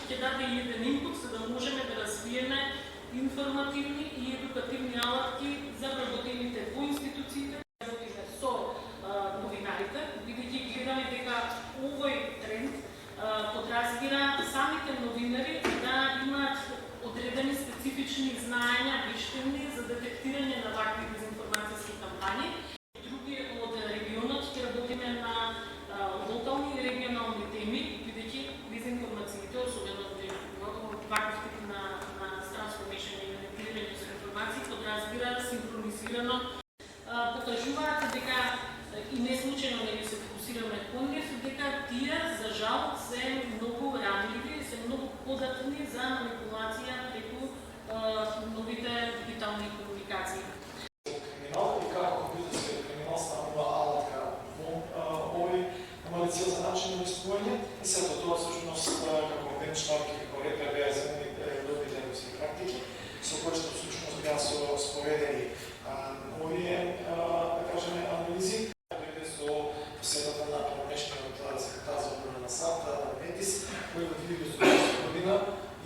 ќе даде и еден инпут за да можеме да развиеме информативни и едукативни алатки за работените во институциите, работиме со новинарите, бидејќи гледаме дека овој тренд подразбира самите новинари да имаат одредени специфични знаења, вештини за детектирање на вакви дезинформацијски кампањи. Други од регионот ќе работиме на локални и регионални теми, бидејќи дезинформациите, особено ваков тип на трансформешн и манипулирање со информации, подразбира синхронизирано, покажуваат дека и не случајно не се фокусираме кон нив, дека тие за жал се многу ранливи, се многу податни за манипулација преку новите дигитални комуникации. Криминал и како компјутерски криминал станува алатка во овој цел за начин на искување и сето тоа всушност како бенчмарк и како репер беа земени добрите европски практики, со кои што всушност беа споредени овие, да кажеме, анализи. Дојде со посетата на помешниот секретар за одбрана на САД, Метис, кој во 2018 година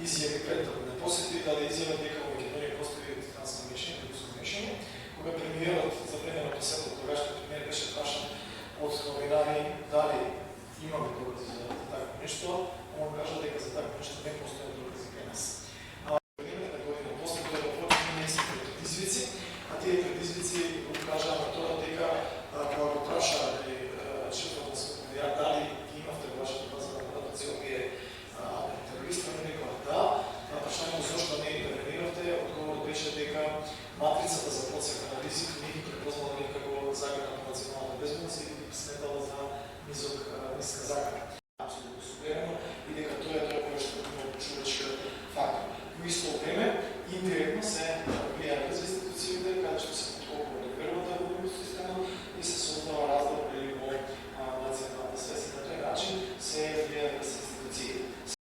изјави пред да посети даде изјава дека во Македонија постои трансформешн, кога премиерот за време на посетата, тогашниот премиер беше прашан од новинари дали имаме докази за такво нешто, он кажа дека за такво нешто не постојат докази кај нас. Времената година после тоа да почнеме неистите предизвици, а тие предизвици укажаа на тоа дека кога го праша шефот на Световијар дали ги имавте вашата база на податоци овие терористи, не рекоа да, на прашањето зошто не интервениравте, одговорот беше дека матрицата за процека на ризик не ги препознала никако заграна по национална безбедност и ги сметала за ниска заграна. Апсолутно суверено и дека тоа е тоа кое што има човечка фактор. Во исто време, индиректно се